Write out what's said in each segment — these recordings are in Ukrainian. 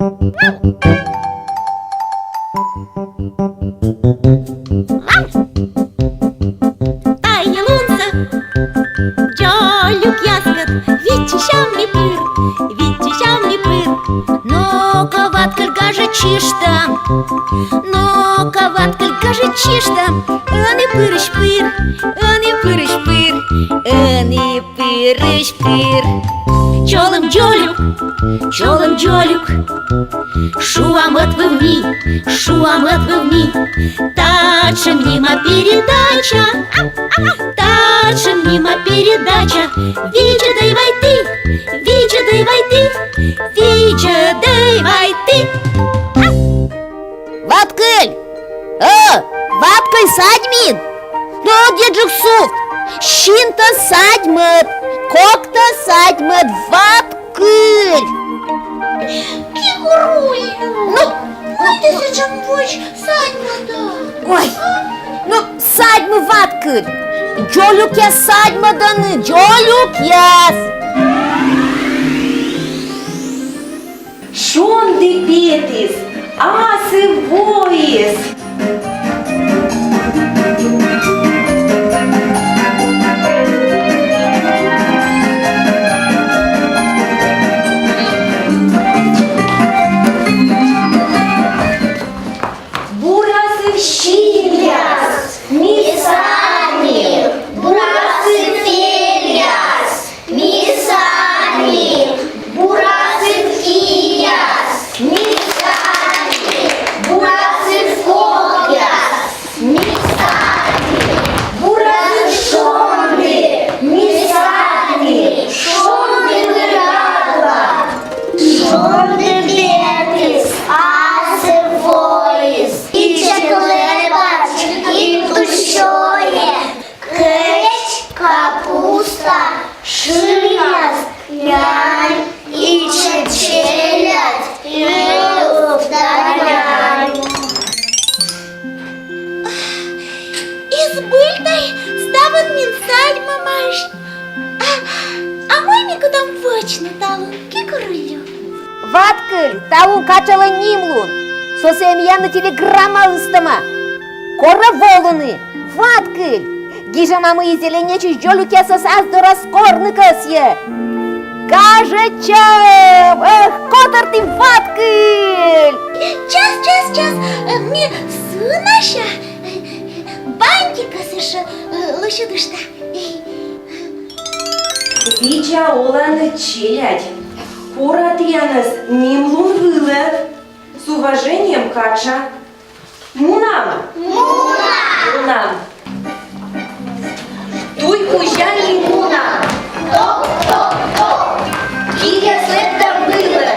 Тає лунце, джолюк яскат, відчищав мій пир, відчищав мій пир. Ну-ка, ваткаль, каже, чиш там, ну-ка, ваткаль, каже, чиш там. Ани пириш пир, ани пириш пир, ани пириш пир. Чолом джолюк, чолом джолюк, шуам отвывни, шуам отвывни. Тачем мимо передача, тачем мимо передача. Вича дай войти, вича дай войти, вича дай войти. Ваткаль! Ваткаль садьмин! Ну, деджик суфт! Щинта садьмет! Кокта садьмет! Ваткаль! Кигурулю! Ну, ты зачем хочешь садьма-то? Ой! Ну, садьмы ваткаль! Джолюк я садьма даны! Джолюк яс! Шонди петис, аси воїс. Бурасы щиляс, мисами, бурасы фельяс, мисами, бурасы фияс, мисами, бурасы фогяс, мисами, бурасы шонды, мисами, шонды вырадла, шонды бетис, асе воис, и чеклебач, и тушое, кэч, капуста, шияс, лянь, и чечелят, и луфтарянь. Избыльтай, ставан мин садьма маш. А мой ми кудам вочно талун, кигурулю. Ваткаль! Таун качала нимлун! Сосем я на телеграмма лыстама! Кора волыны! Ваткаль! Гижа мамы и зеленечи джолюк я сосаз до раскорныкасье! Кажечем! Эх, котор ты, Ваткаль! Час, мне сынаша, бантика сыша, лошадушта. Вича оланы челядь. Курат янас нимлун вылы. С уважением, Кача. Мунам. Мунам. Туй кужали мунам. Кия слетом было.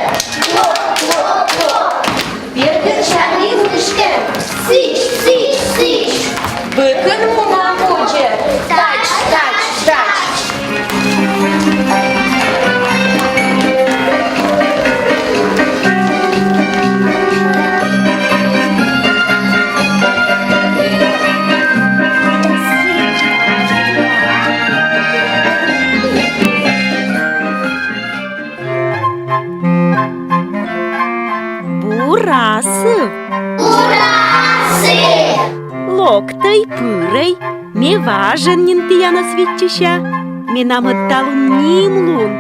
Берген чарли вышкем. Сыч. Быкын мунам хоче. Тач. Бурасы, локтай пырай, ме важен нинтия на свитчища, ме намыт талун нимлун,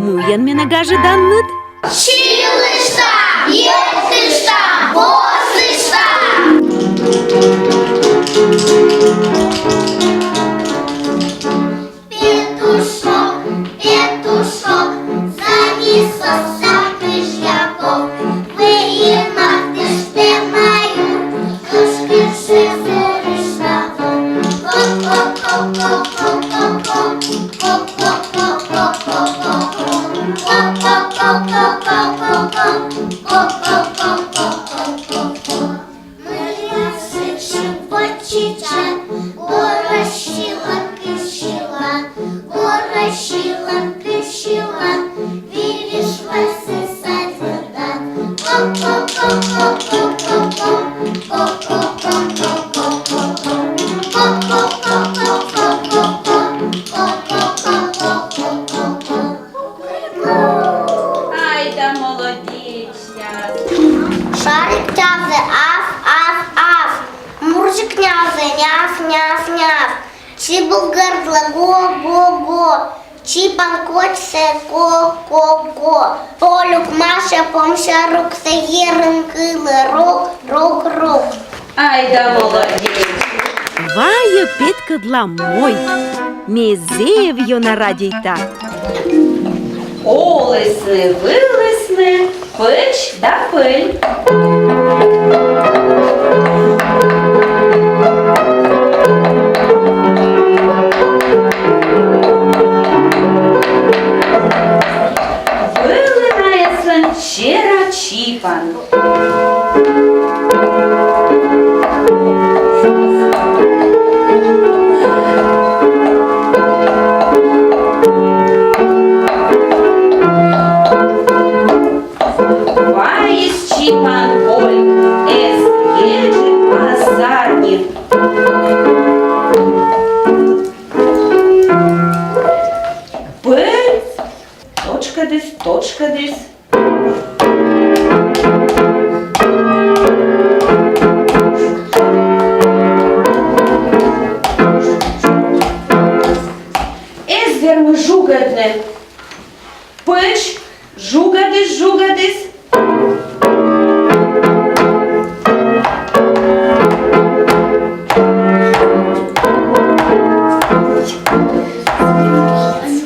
муян ме нагажи данныт. Чилышта, еттышта, бозышта. Петушок, занес сосак крышьяков. Выемах ты шпемаю, кушкиши зырышта. Ай да молодечня. няс, няс, няс. Чи булгар го-го-го. Чи панкочце ко-ко-ко. Полюк Маша помша рук саєрин кили рук. Ай да молодець. Вая Петька для мой. Мезеев ее на радійта. Олесни, вилесни, пич да пиль. Вилинає санчера чіпан. Ваїс чіпан поль, ес єджи азарнів. Пиль, точка десь. Ес верми жугадне. Пич, жугадис.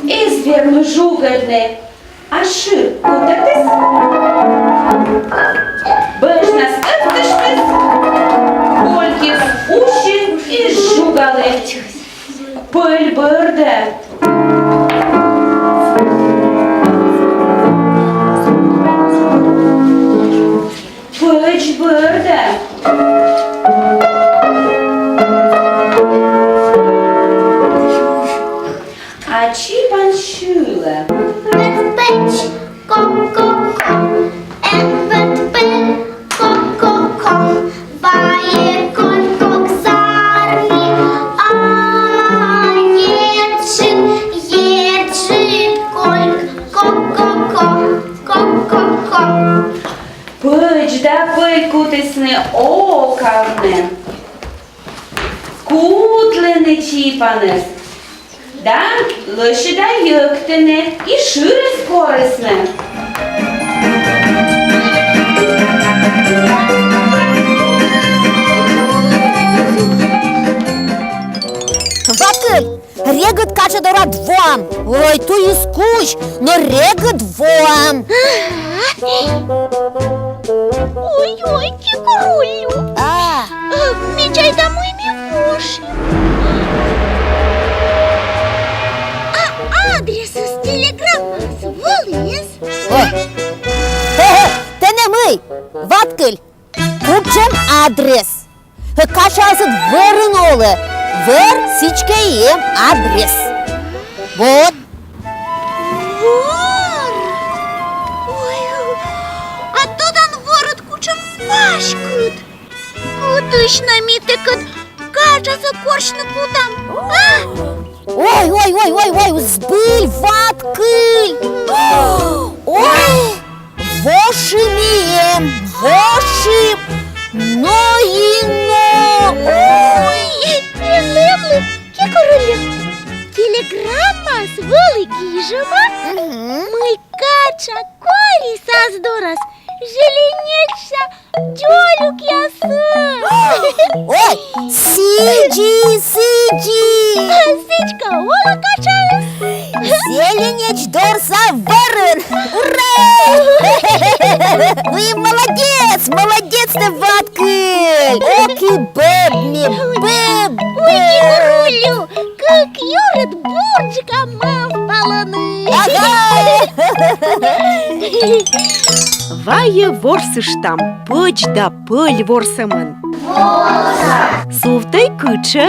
Ес верми жугадне. Ашир кутатис. Бежнас ефтишпис. Колькіс уші і жугали. Пиль бирде. Пич бирде. А чіпан шуле. Печ, ко-ко-ко. Пиль, ко-ко-ко. Бає коль коксарні. А єджин, коль ко-ко-ко. Пич да пиль кутисне окавне. Кутлене чіпанес. Да лише да йоктене і шире скорисне. Вакыль, регот кача дора двом. Ой, ту и скуч, но регот двом. Ой-ой, кикурулю. Мечай домой мивоши. А адрес из телеграммы зволис? Ой, те не ми, Вакыль, купчем адрес. Качался вернули, сичка им адрес. Вот. Вор! Ой, а тут он ворот кучем пашкут. Кудышна митекот, кажется, коршнику там. Ой, сбыль, Вакыль. Ой, вошимием, но. Ой, прилемлы, кикурулю. Телеграмма с Волыгижема. Мы кача кори создорас. Желенеча дёлюк ясы. Ой, сиди. Сычка, вола качалась. Зеленеч дорса ворон. Ура! Вы молодец ты, Вакыль. Оки бэбни, бэб. Ой, кикурулю, как юрит бурджика мав полоны. Вая ворсыш там, пыч да пыль ворсамын. Суфтай кыча.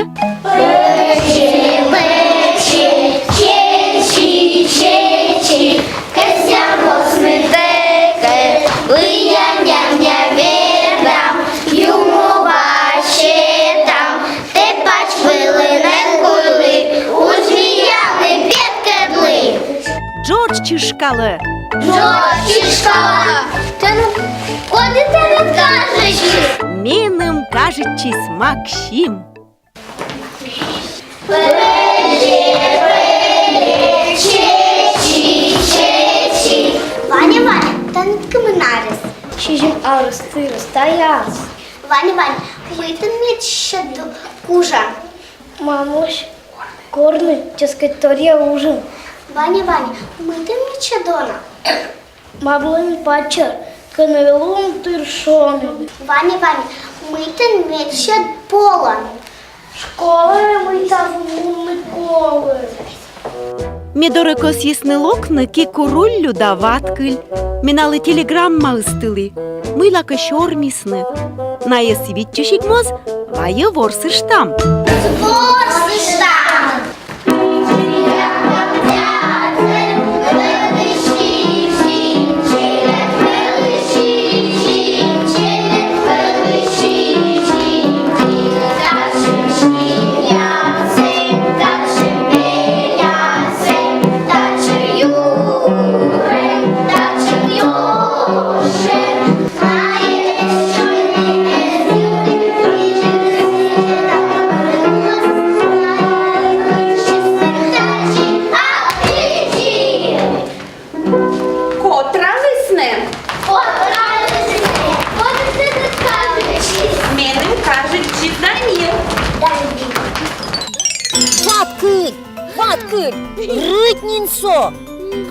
Чечи, козя росны теке, вияня ведам, йому баче там, те пач вилинен кули, у зміяни підкедли. Джордж чишкалы. Жочишка, та ну, куди ти не кажеш? Меным кажучись Максим. Vanya, tanık mı nares? Şişim ağrıstırız, dayaz. Vanya, mıydın mı çişadı kuşa? Mamuş, корни, ческатория ужин. Ваня, мыйдын мı çadona? Маблын пачар, канавелун тыршоны. Ваня, мыйдын mı çad pola? Школа мыйтавун колы. Медорекос яснилокны ки куруллю даваткыль. Миналы телеграмма ыстылы. Мыла кощормисны. Ная свитчущик моз, вая ворсыштам. Котра весне? Меним кажуть, Житомир. Ваткыль, рытнинсо.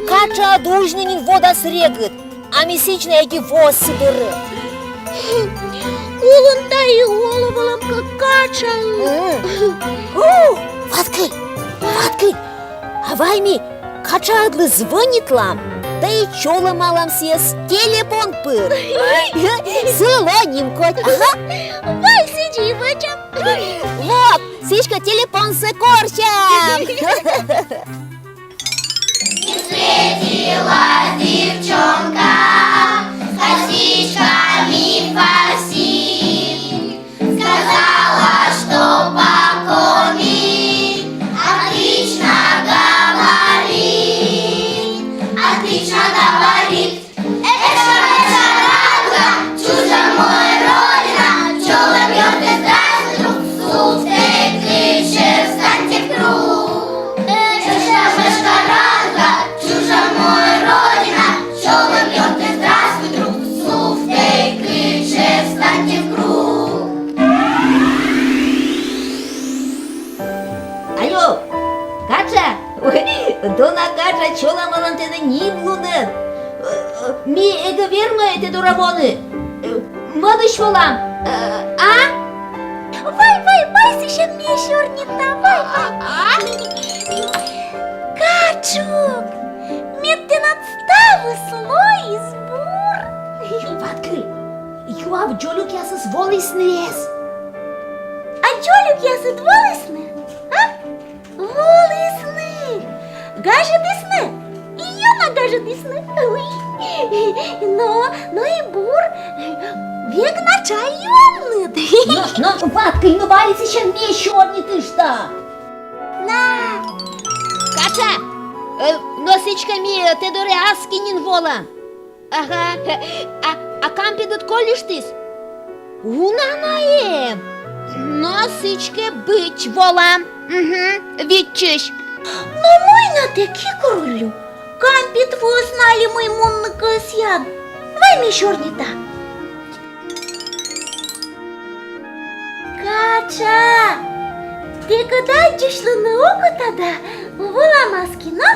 Кача дужнинин вода срегыт, а месячная эти воз сыдыры. Улындай оловалам какачалы. Ваткыль, авайми кача адлы звонит лам, да и чола малам сес телефон пыр. Сылоним коть, ага. Вай, сиди, бачам. Вот, сишка телефон сыкорчам. Встретилась девчонка с косичками фасин. Сказала, что по коми отлично говорит. Это шарага, чужа мой родина, пчела бьет и здравствуй, друг, слушай, кричи, встаньте в круг. Это шарага, чужа мой родина, пчела бьет и здравствуй, друг, слушай, кричи, встаньте в круг. Алло, Кача, дона Кача чола малам тене нимлунын. Ми эге верме эте дурамоны. Мадыш болам. А? Вай, сишем мне шорнита, вай. Качук, медтен отставы слой сбор. Ваткыль, юав джолюк ясыс волыснес. А чолюк ясы дволысны? А? Волысны. Гажетысны? И яна гажетысны. Но и бур век на чай юмны. Но, Ваткыль, ну валится еще мне черный ты что? На. Кача, носичками те доре аскинин волам. Ага, а кампидут колиш тыс? Унанаем. Носичке быть волам. Витчиш. Но мой на таки королю. Кампит вы узнали мой мунный косян. Вай ми чернита. Кача, ты когда дошла на око тогда? Была маски, но?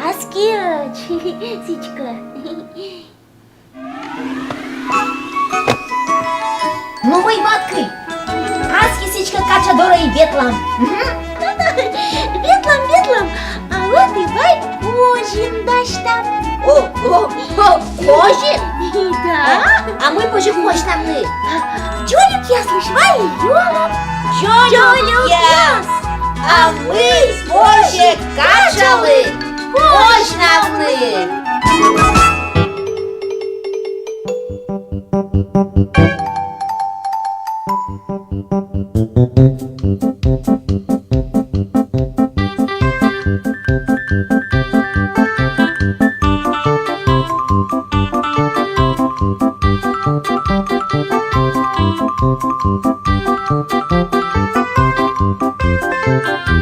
Аски, сичка. Ну мой Ваткыль, аски сичка Кача дора и бетлам. Бетлам, а вот и вай ожин дашь там. Кожи? Да. А мы позже кош нам мы. Чолик я слышала и ёлом. Чолюк яс, а мы позже качалы. Кош нам мы. Thank you.